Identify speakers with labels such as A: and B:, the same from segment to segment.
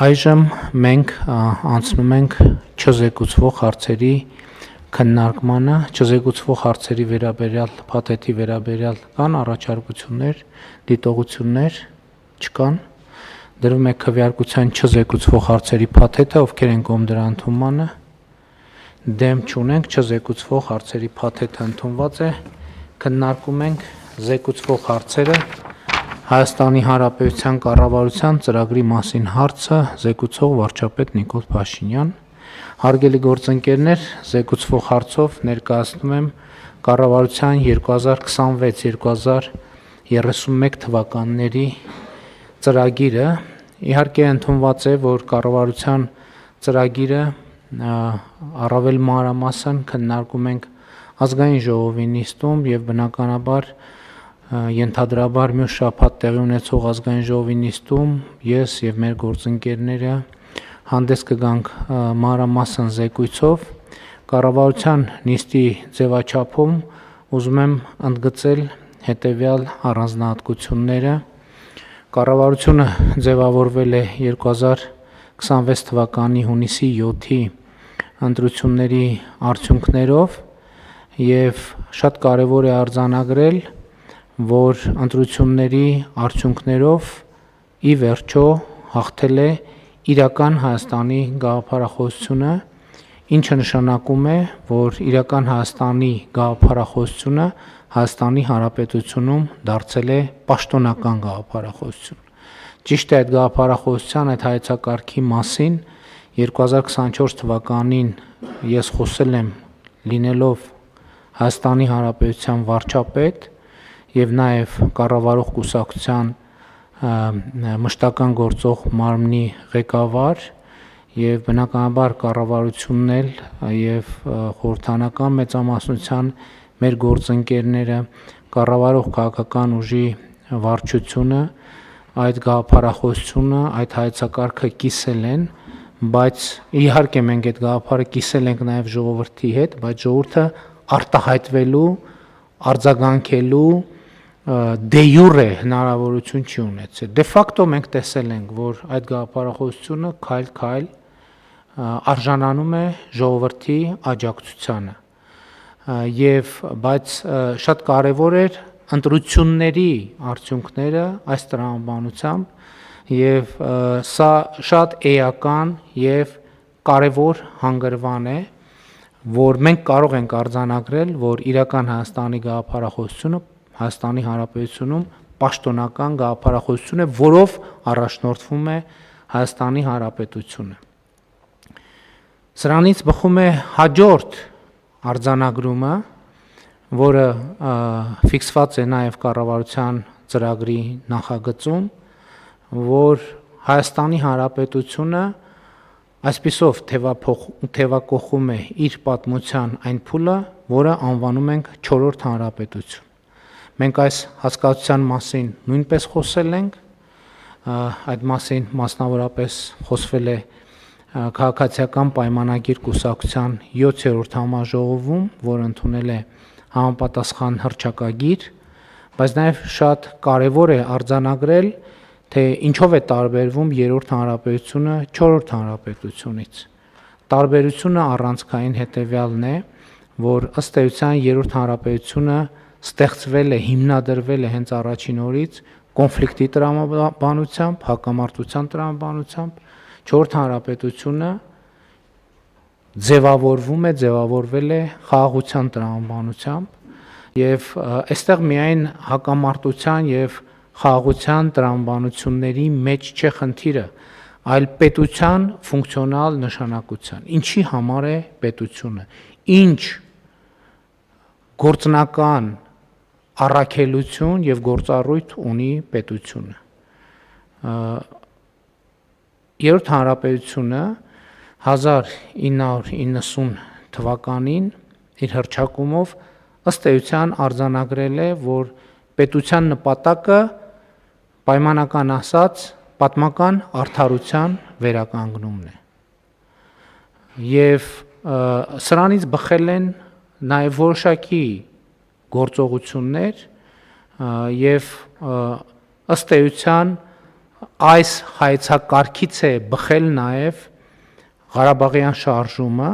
A: Այժմ մենք անցնում ենք չզեկուցվող հարցերի քննարկմանը, չզեկուցվող հարցերի վերաբերյալ փաթեթի վերաբերյալ կան առաջարկություններ, դիտողություններ չկան, դրվում է քվեարկության չզեկուցվող հարցերի փաթեթը, ովքեր են կողմ դրա ընդունմանը, դեմ չունենք, չզեկուցվող հարցերի փաթեթը ընդունված է, քննարկում ենք զեկուցվող հարցերը, Հայաստանի Հանրապետության կառավարության ծրագրի մասին հարցը զեկուցող վարչապետ Նիկոլ Փաշինյան, հարգելի գործընկերներ, զեկուցվող հարցով ներկայացնում եմ կառավարության 2026-2031 թվականների ծրագիրը, իհարկե ընդունված է, որ կառավարության ծրագիրը առավել մանրամասն քննարկում ենք ազգային ժողովի նիստում եւ բնականաբար ենթադրաբար մյուս շաբաթ տեղի ունեցող ազգային ժողովի նիստում ես եւ մեր գործընկերները հանդես կգանք մանրամասն զեկույցով կառավարության նիստի ձևաչափում ուզում եմ ընդգծել հետեւյալ առանձնահատկությունները կառավարությունը ձևավորվել է 2026 թվականի հունիսի 7-ի ընտրությունների արդյունքներով եւ շատ կարեւոր է արձանագրել որ ընտրությունների արդյունքներով ի վերջո հաղթել է իրական Հայաստանի գաղափարախոսությունը, ինչը նշանակում է, որ իրական Հայաստանի գաղափարախոսությունը Հայաստանի Հանրապետությունում դարձել է պաշտոնական գաղափարախոսություն։ Ճիշտ է այդ գաղափարախոսության այդ հայեցակարգի մասին 2024 թվականին ես խոսել եմ լինելով Հայաստանի Հանրապետության վարչապետ եւ նաեւ կառավարող կուսակցության մշտական գործող մարմնի ղեկավար եւ բնականաբար կառավարությունն էլ եւ խորհրդանական մեծամասնության մեր գործընկերները կառավարող քաղաքական ուժի վարչությունը այդ գաղափարախոսությունը այդ հայեցակարգը կիսել են բայց իհարկե մենք այդ գաղափարը կիսել ենք նաեւ ժողովրդի հետ բայց ժողովուրդը արտահայտվելու արձագանքելու դե յուրե հնարավորություն չի ունեցել։ Դե ֆակտո մենք տեսել ենք, որ այդ գաղափարախոսությունը քայլ-քայլ արժանանում է ժողովրդի աջակցությանը։ Եվ բայց շատ կարևոր էր ընտրությունների արդյունքները այս տրամաբանությամբ եւ սա շատ էական եւ կարևոր հանգրվան է, որ մենք կարող ենք արձանագրել, որ իրական Հայաստանի գաղափարախոսությունը Հայաստանի Հանրապետությունում պաշտոնական գաղափարախոսություն է, որով առաջնորդվում է Հայաստանի Հանրապետությունը։ Սրանից բխում է հաջորդ արձանագրումը, որը ֆիքսված է նաև կառավարության ծրագրի նախագծում, որ Հայաստանի Հանրապետությունը այսպիսով թևակողում է իր պատմության այն փուլը, որը անվանում ենք 4-րդ հանրապետություն։ Մենք այս հասկացության մասին նույնպես խոսել ենք, այդ մասին մասնավորապես խոսվել է քաղաքացիական պայմանագիր կուսակցության 7-րդ համաժողովում, որը ընդունել է համապատասխան հռչակագիր, բայց նաև շատ կարևոր է արձանագրել, թե ինչով է տարբերվում 3-րդ հանրապետությունը 4-րդ հանրապետությունից։ Տարբերությունը առանցքային հետևյալն է, որ ըստ էության 3-րդ հանրապետությունը ստեղծվել է, հիմնադրվել է հենց առաջին օրից կոնֆլիկտի տրամաբանությամբ, հակամարտության տրամաբանությամբ, 4-րդ հանրապետությունը ձևավորվել է խաղաղության տրամաբանությամբ եւ այստեղ միայն հակամարտության եւ խաղաղության տրամաբանությունների մեջ չէ խնդիրը, այլ պետության ֆունկցիոնալ նշանակության։ Ինչի համար է պետությունը։ Ինչ գործնական առաքելություն եւ գործառույթ ունի պետությունը։ 3-րդ հանրապետությունը 1990 թվականին իր հռչակումով ըստ էության արձանագրել է, որ պետության նպատակը պայմանական ասած պատմական արդարության վերականգնումն է։ Եվ սրանից բխել են նաև որոշակի գործողություններ եւ ըստ էության այս հայեցակարգից է բխել նաև Ղարաբաղյան շարժումը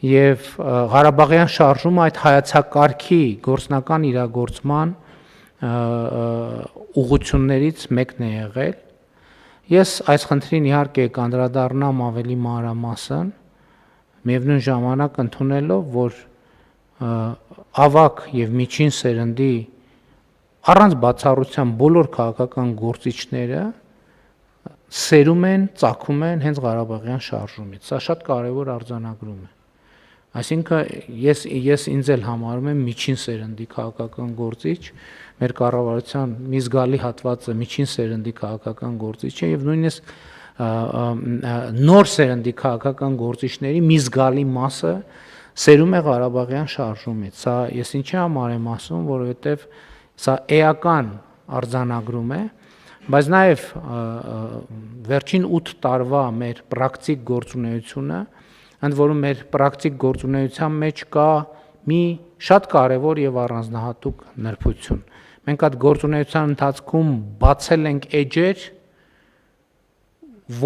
A: եւ Ղարաբաղյան շարժումը այդ հայեցակարգի գործնական իրագործման ուղղություններից մեկն է եղել։ Ես այս խնդրին իհարկե կանդրադառնամ ավելի մանրամասն, միևնույն ժամանակ ընդունելով, որ ավակ եւ միջին սերնդի առանց բացառության բոլոր քաղաքական գործիչները սերում են, ծագում են հենց Ղարաբաղյան շարժումից։ Սա շատ կարևոր արձանագրում է։ Այսինքն ես ինձ էլ համարում եմ միջին սերնդի քաղաքական գործիչ, մեր կառավարության մի զգալի հատվածը միջին սերնդի քաղաքական գործիչ է եւ նույնիսկ նոր սերնդի քաղաքական գործիչների մի զգալի մասը սերում է Ղարաբաղյան շարժումից։ Սա ես ինչի համար եմ ասում, որովհետեւ սա էական արձանագրում է, բայց նաեւ վերջին 8 տարվա մեր պրակտիկ գործունեությունը, ընդ որում մեր պրակտիկ գործունեության մեջ կա մի շատ կարևոր եւ առանձնահատուկ նրբություն։ Մենք այդ գործունեության ընթացքում բացել ենք էջեր,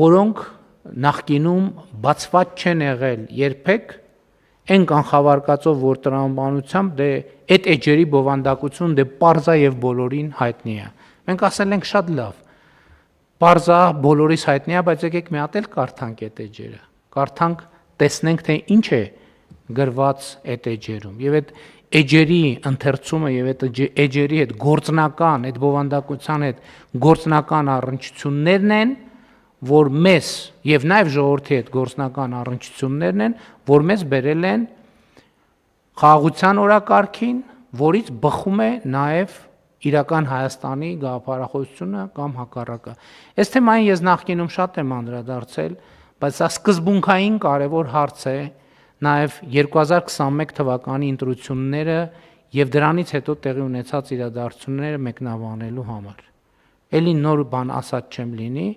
A: որոնք նախկինում բացված չեն եղել երբեք, այն կանխավարկածով, որ տրամաբանությամբ դե այդ էջերի բովանդակություն դե պարզա եւ բոլորին հայտնի է։ Մենք ասել ենք շատ լավ, պարզա բոլորիս հայտնի է, բայց եկեք մի հատ էլ կարդանք այդ էջերը, կարդանք, տեսնենք թե ինչ է գրված այդ էջերում եւ այդ էջերի ընթերցումը եւ այդ էջերի հետ գործնական, այդ բովանդակության հետ գործնական առնչություններն են, որ մեզ եւ նաեւ ժողովրդի հետ գործնական առնչություններն են, որ մեզ բերել են խաղաղության օրակարգին, որից բխում է նաեւ իրական Հայաստանի գաղափարախոսությունը կամ հակառակը։ Այս թեմային ես նախկինում շատ եմ անդրադարձել, բայց սա սկզբունքային կարևոր հարց է նաև 2021 թվականի ընտրությունները եւ դրանից հետո տեղի ունեցած իրադարձությունները մեկնաբանելու համար։ Էլի նոր բան ասած չեմ լինի,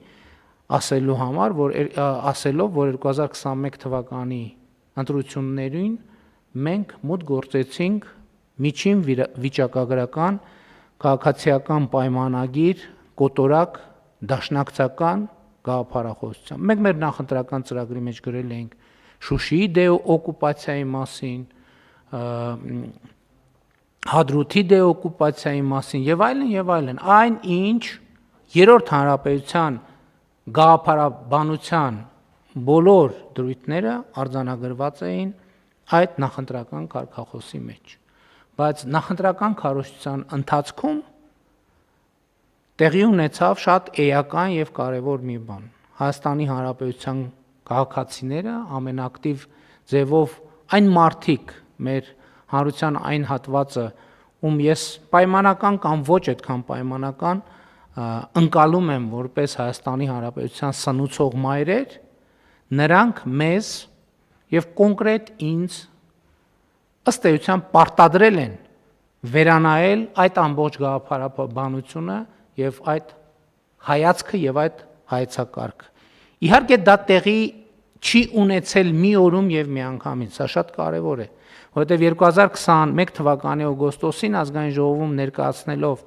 A: ասելով, որ 2021 թվականի ընտրություններին մենք մոտ գործեցինք միջին վիճակագրական քաղաքացիական պայմանագիր, կոտորակ, դաշնակցական գաղափարախոսությամբ։ Մենք մեր նախընտրական ծրագրի մեջ գրել էինք Շուշիի դեօկուպացիայի մասին, Հադրութի դեօկուպացիայի մասին եւ այլն, այն ինչ երրորդ հանրապետության գաղափարաբանության բոլոր դրույթները արձանագրված էին այդ նախընտրական կարգախոսի մեջ։ Բայց նախընտրական քարոզչության ընթացքում տեղի ունեցավ շատ էական եւ կարեւոր մի բան։ Հայաստանի Հանրապետության քաղաքացիները ամենակտիվ ձևով այն մարդիկ մեր հանրության այն հատվածը, ում ես պայմանական կամ ոչ այդքան պայմանական ընկալում եմ որպես Հայաստանի Հանրապետության սնուցող մայրեր, նրանք մեզ եւ կոնկրետ ինձ ըստ էության պարտադրել են վերանայել այդ ամբողջ գաղափարաբանությունը եւ այդ հայացքը եւ այդ հայեցակարգը։ Իհարկե դա տեղի չի ունեցել մի օրում եւ մի անգամից, սա շատ կարեւոր է, որովհետեւ 2021 թվականի օգոստոսին ազգային ժողովում ներկայացնելով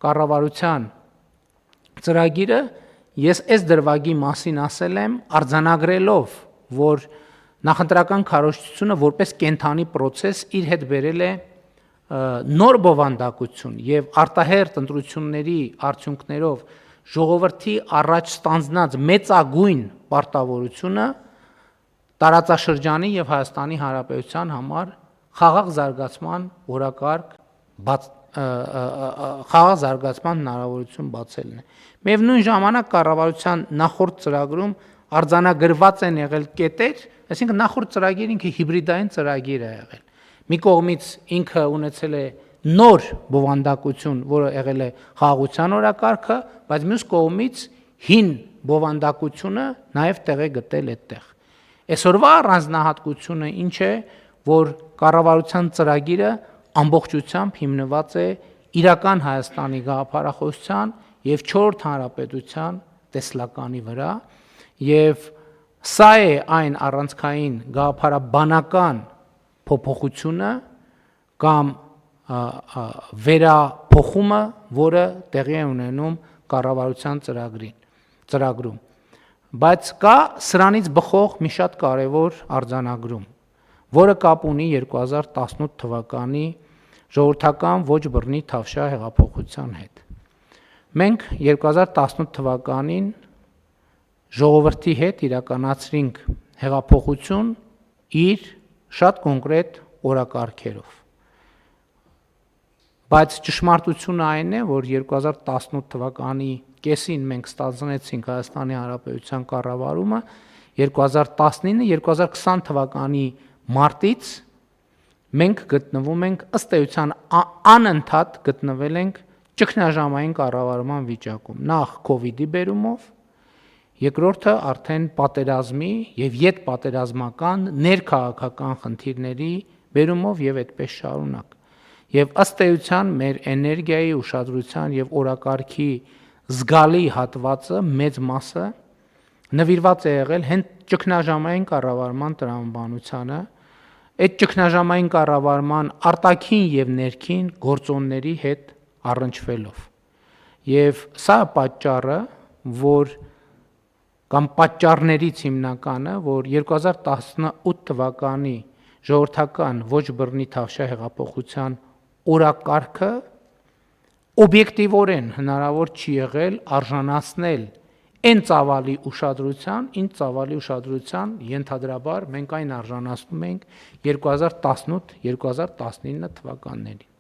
A: կառավարության ծրագիրը ես այս դրվագի մասին ասել եմ արձանագրելով, որ նախընտրական քարոզչությունը որպես կենթանի process իր հետ բերել է նոր բովանդակություն եւ արտահերտ ընտրությունների արդյունքներով ժողովրդի առաջ ստանձնած մեծագույն պարտավորությունը տարածաշրջանի եւ Հայաստանի Հանրապետության համար խաղաղ զարգացման օրակարգ խաղաղ զարգացման հնարավորություն բացելն է։ Միևնույն ժամանակ կառավարության նախորդ ծրագրում արձանագրված են եղել կետեր, այսինքն նախորդ ծրագիրը ինքը հիբրիդային ծրագիր է եղել։ Մի կողմից ինքը ունեցել է նոր բովանդակություն, որը եղել է խաղաղության օրակարգը, բայց մյուս կողմից հին բովանդակությունը նաև տեղ է գտել այդտեղ։ Այսօրվա առանձնահատկությունը ինչ է, որ կառավարության ծրագիրը ամբողջությամբ հիմնված է իրական Հայաստանի գաղափարախոսության եւ 4 հանրապետության տեսլականի վրա, եւ սա է այն առանցքային գաղափարաբանական փոփոխությունը կամ վերափոխումը, որը տեղի է ունենում կառավարության ծրագրում, բայց կա սրանից բխող մի շատ կարևոր արձանագրում, որը կապ ունի 2018 թվականի ժողովրդական ոչ բռնի Թավշյա հեղափոխության հետ։ Մենք 2018 թվականին ժողովրդի հետ իրականացրինք հեղափոխություն իր շատ կոնկրետ օրակարգերով։ Բայց ճշմարտությունը այն է, որ 2018 թվականի կեսին մենք ստանձնեցինք Հայաստանի Հանրապետության կառավարումը, 2019-2020 թվականի մարտից մենք գտնվում ենք ըստ էության անընդհատ գտնվել ենք ճգնաժամային կառավարման վիճակում, նախ COVID-ի բերումով, երկրորդը արդեն պատերազմի եւ յետպատերազմական ներքաղաքական խնդիրների բերումով եւ այդպես շարունակ։ Եվ ըստ էության մեր էներգիայի, ուշադրության եւ օրակարգի զգալի հատվածը, մեծ մասը նվիրված է եղել հենց ճգնաժամային կառավարման տրամաբանությանը, այդ ճգնաժամային կառավարման արտաքին եւ ներքին գործոնների հետ առնչվելով։ Եվ սա պատճառը, որ կամ պատճառներից հիմնականը, որ 2018 թվականի ժողովրդական ոչ բռնի Թավշյա հեղափոխության օրակարգը օբյեկտիվորեն հնարավոր չի եղել արժանացնել այն ծավալի ուշադրության, ենթադրաբար մենք այն արժանացնում ենք 2018-2019 թվականներին։